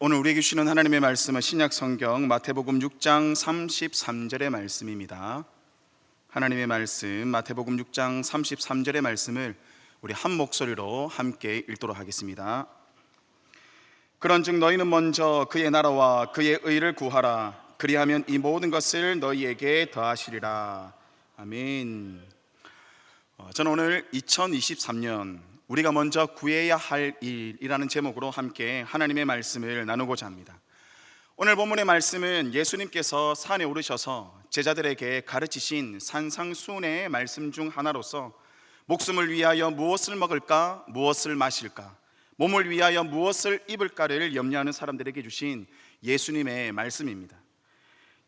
오늘 우리에게 주시는 하나님의 말씀은 신약성경 마태복음 6장 33절의 말씀입니다. 하나님의 말씀 마태복음 6장 33절의 말씀을 우리 한 목소리로 함께 읽도록 하겠습니다. 그런즉 너희는 먼저 그의 나라와 그의 의를 구하라. 그리하면 이 모든 것을 너희에게 더하시리라. 아멘. 저는 오늘 2023년 우리가 먼저 구해야 할 일이라는 제목으로 함께 하나님의 말씀을 나누고자 합니다. 오늘 본문의 말씀은 예수님께서 산에 오르셔서 제자들에게 가르치신 산상수훈의 말씀 중 하나로서 목숨을 위하여 무엇을 먹을까, 무엇을 마실까, 몸을 위하여 무엇을 입을까를 염려하는 사람들에게 주신 예수님의 말씀입니다.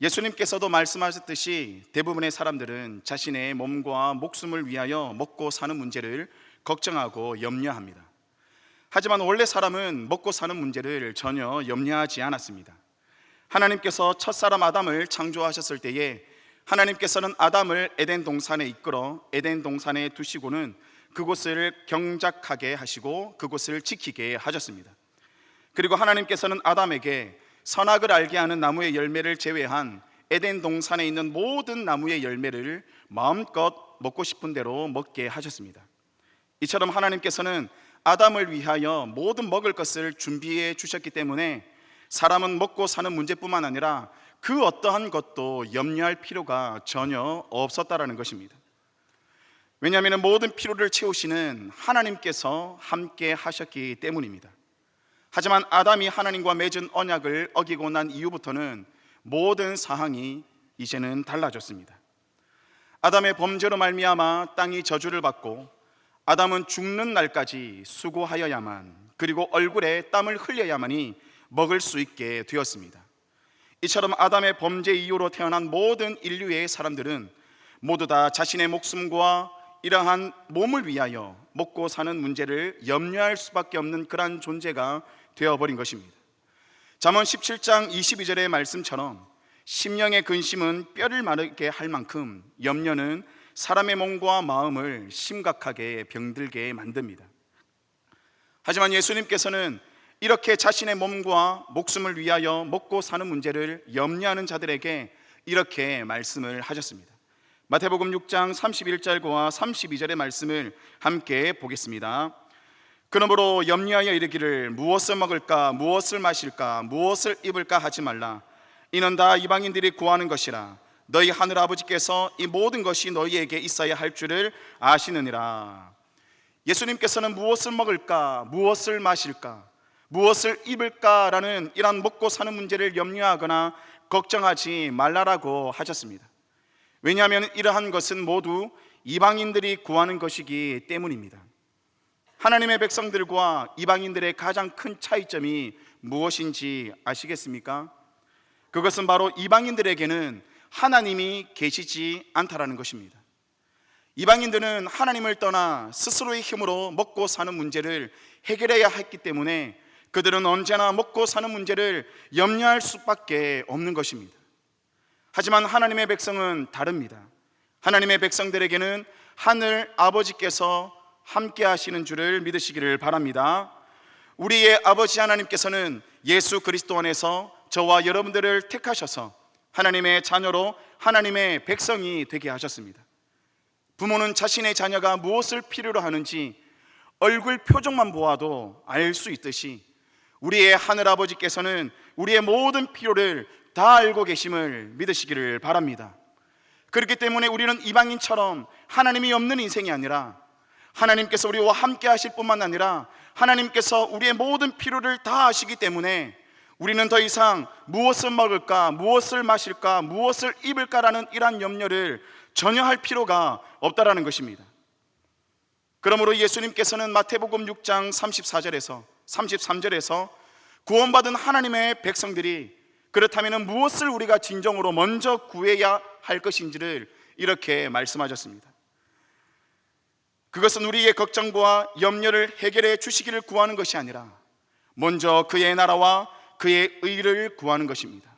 예수님께서도 말씀하셨듯이 대부분의 사람들은 자신의 몸과 목숨을 위하여 먹고 사는 문제를 걱정하고 염려합니다. 하지만 원래 사람은 먹고 사는 문제를 전혀 염려하지 않았습니다. 하나님께서 첫사람 아담을 창조하셨을 때에 하나님께서는 아담을 에덴 동산에 이끌어 에덴 동산에 두시고는 그곳을 경작하게 하시고 그곳을 지키게 하셨습니다. 그리고 하나님께서는 아담에게 선악을 알게 하는 나무의 열매를 제외한 에덴 동산에 있는 모든 나무의 열매를 마음껏 먹고 싶은 대로 먹게 하셨습니다. 이처럼 하나님께서는 아담을 위하여 모든 먹을 것을 준비해 주셨기 때문에 사람은 먹고 사는 문제뿐만 아니라 그 어떠한 것도 염려할 필요가 전혀 없었다라는 것입니다. 왜냐하면 모든 필요를 채우시는 하나님께서 함께 하셨기 때문입니다. 하지만 아담이 하나님과 맺은 언약을 어기고 난 이후부터는 모든 사항이 이제는 달라졌습니다. 아담의 범죄로 말미암아 땅이 저주를 받고 아담은 죽는 날까지 수고하여야만, 그리고 얼굴에 땀을 흘려야만이 먹을 수 있게 되었습니다. 이처럼 아담의 범죄 이후로 태어난 모든 인류의 사람들은 모두 다 자신의 목숨과 이러한 몸을 위하여 먹고 사는 문제를 염려할 수밖에 없는 그러한 존재가 되어버린 것입니다. 잠언 17장 22절의 말씀처럼 심령의 근심은 뼈를 마르게 할 만큼 염려는 사람의 몸과 마음을 심각하게 병들게 만듭니다. 하지만 예수님께서는 이렇게 자신의 몸과 목숨을 위하여 먹고 사는 문제를 염려하는 자들에게 이렇게 말씀을 하셨습니다. 마태복음 6장 31절과 32절의 말씀을 함께 보겠습니다. 그러므로 염려하여 이르기를 무엇을 먹을까, 무엇을 마실까, 무엇을 입을까 하지 말라. 이는 다 이방인들이 구하는 것이라. 너희 하늘 아버지께서 이 모든 것이 너희에게 있어야 할 줄을 아시느니라. 예수님께서는 무엇을 먹을까, 무엇을 마실까, 무엇을 입을까라는 이런 먹고 사는 문제를 염려하거나 걱정하지 말라라고 하셨습니다. 왜냐하면 이러한 것은 모두 이방인들이 구하는 것이기 때문입니다. 하나님의 백성들과 이방인들의 가장 큰 차이점이 무엇인지 아시겠습니까? 그것은 바로 이방인들에게는 하나님이 계시지 않다라는 것입니다. 이방인들은 하나님을 떠나 스스로의 힘으로 먹고 사는 문제를 해결해야 했기 때문에 그들은 언제나 먹고 사는 문제를 염려할 수밖에 없는 것입니다. 하지만 하나님의 백성은 다릅니다. 하나님의 백성들에게는 하늘 아버지께서 함께 하시는 줄을 믿으시기를 바랍니다. 우리의 아버지 하나님께서는 예수 그리스도 안에서 저와 여러분들을 택하셔서 하나님의 자녀로 하나님의 백성이 되게 하셨습니다. 부모는 자신의 자녀가 무엇을 필요로 하는지 얼굴 표정만 보아도 알 수 있듯이 우리의 하늘아버지께서는 우리의 모든 필요를 다 알고 계심을 믿으시기를 바랍니다. 그렇기 때문에 우리는 이방인처럼 하나님이 없는 인생이 아니라 하나님께서 우리와 함께 하실 뿐만 아니라 하나님께서 우리의 모든 필요를 다 아시기 때문에 우리는 더 이상 무엇을 먹을까, 무엇을 마실까, 무엇을 입을까라는 이러한 염려를 전혀 할 필요가 없다라는 것입니다. 그러므로 예수님께서는 마태복음 6장 34절에서 33절에서 구원받은 하나님의 백성들이 그렇다면 무엇을 우리가 진정으로 먼저 구해야 할 것인지를 이렇게 말씀하셨습니다. 그것은 우리의 걱정과 염려를 해결해 주시기를 구하는 것이 아니라 먼저 그의 나라와 그의 의를 구하는 것입니다.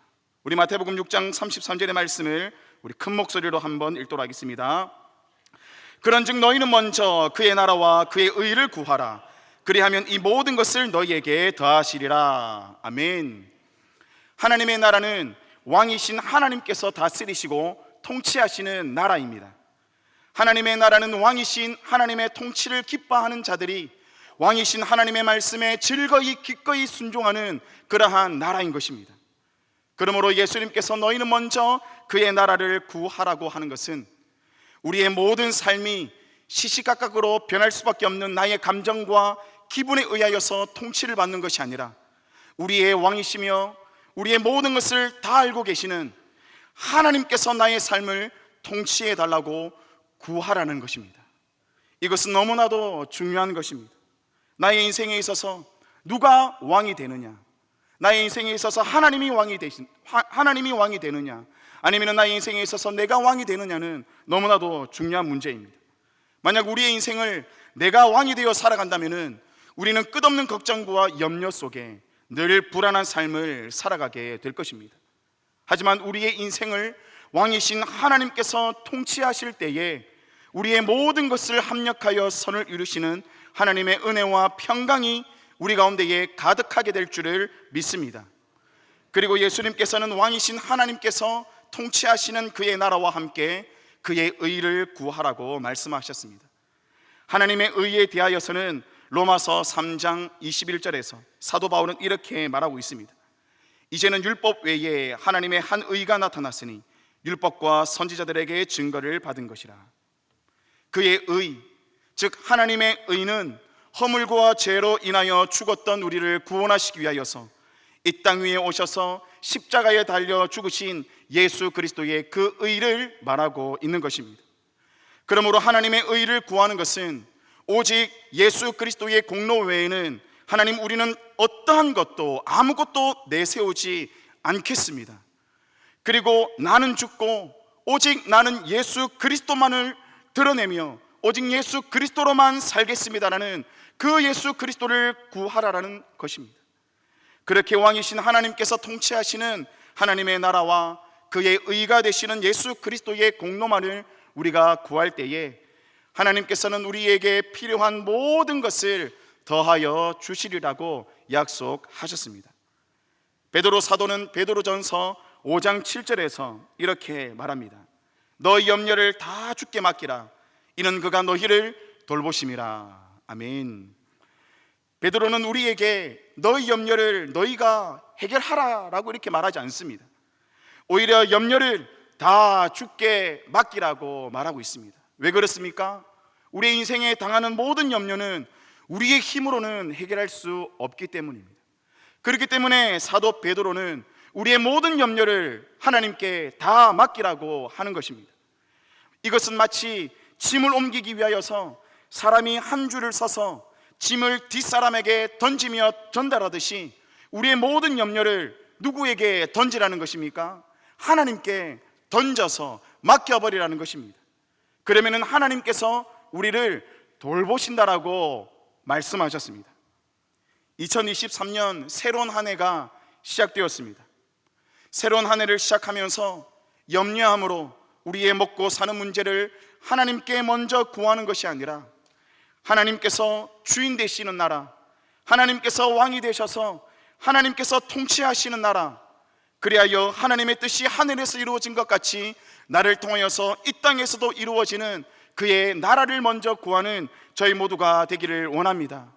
우리 마태복음 6장 33절의 말씀을 우리 큰 목소리로 한번 읽도록 하겠습니다. 그런즉 너희는 먼저 그의 나라와 그의 의를 구하라. 그리하면 이 모든 것을 너희에게 더하시리라. 아멘. 하나님의 나라는 왕이신 하나님께서 다스리시고 통치하시는 나라입니다. 하나님의 나라는 왕이신 하나님의 통치를 기뻐하는 자들이 왕이신 하나님의 말씀에 즐거이 기꺼이 순종하는 그러한 나라인 것입니다. 그러므로 예수님께서 너희는 먼저 그의 나라를 구하라고 하는 것은 우리의 모든 삶이 시시각각으로 변할 수밖에 없는 나의 감정과 기분에 의하여서 통치를 받는 것이 아니라 우리의 왕이시며 우리의 모든 것을 다 알고 계시는 하나님께서 나의 삶을 통치해 달라고 구하라는 것입니다. 이것은 너무나도 중요한 것입니다. 나의 인생에 있어서 누가 왕이 되느냐, 나의 인생에 있어서 하나님이 왕이 되느냐, 아니면 나의 인생에 있어서 내가 왕이 되느냐는 너무나도 중요한 문제입니다. 만약 우리의 인생을 내가 왕이 되어 살아간다면 우리는 끝없는 걱정과 염려 속에 늘 불안한 삶을 살아가게 될 것입니다. 하지만 우리의 인생을 왕이신 하나님께서 통치하실 때에 우리의 모든 것을 합력하여 선을 이루시는 하나님의 은혜와 평강이 우리 가운데에 가득하게 될 줄을 믿습니다. 그리고 예수님께서는 왕이신 하나님께서 통치하시는 그의 나라와 함께 그의 의를 구하라고 말씀하셨습니다. 하나님의 의에 대하여서는 로마서 3장 21절에서 사도 바울은 이렇게 말하고 있습니다. 이제는 율법 외에 하나님의 한 의가 나타났으니 율법과 선지자들에게 증거를 받은 것이라. 그의 의, 즉 하나님의 의는 허물과 죄로 인하여 죽었던 우리를 구원하시기 위하여서 이 땅 위에 오셔서 십자가에 달려 죽으신 예수 그리스도의 그 의를 말하고 있는 것입니다. 그러므로 하나님의 의를 구하는 것은 오직 예수 그리스도의 공로 외에는 하나님, 우리는 어떠한 것도 아무것도 내세우지 않겠습니다. 그리고 나는 죽고 오직 나는 예수 그리스도만을 드러내며 오직 예수 그리스도로만 살겠습니다라는 그 예수 그리스도를 구하라라는 것입니다. 그렇게 왕이신 하나님께서 통치하시는 하나님의 나라와 그의 의가 되시는 예수 그리스도의 공로만을 우리가 구할 때에 하나님께서는 우리에게 필요한 모든 것을 더하여 주시리라고 약속하셨습니다. 베드로 사도는 베드로전서 5장 7절에서 이렇게 말합니다. 너희 염려를 다 주께 맡기라. 이는 그가 너희를 돌보심이라. 아멘. 베드로는 우리에게 너희 염려를 너희가 해결하라라고 이렇게 말하지 않습니다. 오히려 염려를 다 주께 맡기라고 말하고 있습니다. 왜 그렇습니까? 우리의 인생에 당하는 모든 염려는 우리의 힘으로는 해결할 수 없기 때문입니다. 그렇기 때문에 사도 베드로는 우리의 모든 염려를 하나님께 다 맡기라고 하는 것입니다. 이것은 마치 짐을 옮기기 위하여서 사람이 한 줄을 서서 짐을 뒷사람에게 던지며 전달하듯이 우리의 모든 염려를 누구에게 던지라는 것입니까? 하나님께 던져서 맡겨버리라는 것입니다. 그러면 하나님께서 우리를 돌보신다라고 말씀하셨습니다. 2023년 새로운 한 해가 시작되었습니다. 새로운 한 해를 시작하면서 염려함으로 우리의 먹고 사는 문제를 하나님께 먼저 구하는 것이 아니라 하나님께서 주인 되시는 나라, 하나님께서 왕이 되셔서 하나님께서 통치하시는 나라, 그리하여 하나님의 뜻이 하늘에서 이루어진 것 같이 나를 통하여서 이 땅에서도 이루어지는 그의 나라를 먼저 구하는 저희 모두가 되기를 원합니다.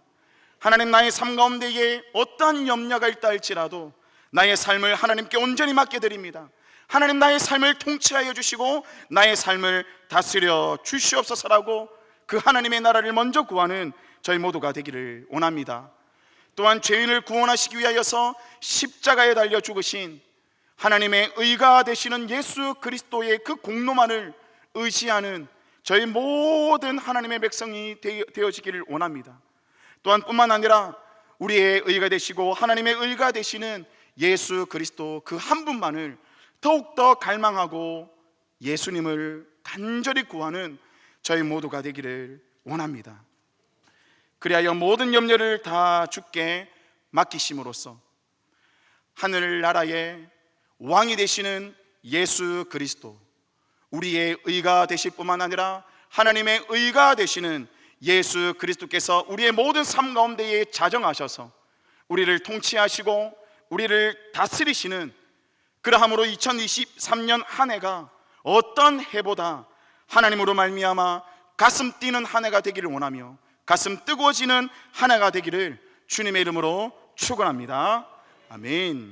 하나님, 나의 삶 가운데에 어떠한 염려가 있다 할지라도 나의 삶을 하나님께 온전히 맡겨드립니다. 하나님, 나의 삶을 통치하여 주시고 나의 삶을 다스려 주시옵소서라고 그 하나님의 나라를 먼저 구하는 저희 모두가 되기를 원합니다. 또한 죄인을 구원하시기 위하여서 십자가에 달려 죽으신 하나님의 의가 되시는 예수 그리스도의 그 공로만을 의지하는 저희 모든 하나님의 백성이 되어지기를 원합니다. 또한 뿐만 아니라 우리의 의가 되시고 하나님의 의가 되시는 예수 그리스도 그 한 분만을 더욱더 갈망하고 예수님을 간절히 구하는 저희 모두가 되기를 원합니다. 그리하여 모든 염려를 다 주께 맡기심으로써 하늘나라의 왕이 되시는 예수 그리스도, 우리의 의가 되실 뿐만 아니라 하나님의 의가 되시는 예수 그리스도께서 우리의 모든 삶 가운데에 자정하셔서 우리를 통치하시고 우리를 다스리시는, 그러함으로 2023년 한 해가 어떤 해보다 하나님으로 말미암아 가슴 뛰는 한 해가 되기를 원하며 가슴 뜨거워지는 한 해가 되기를 주님의 이름으로 축원합니다. 아멘.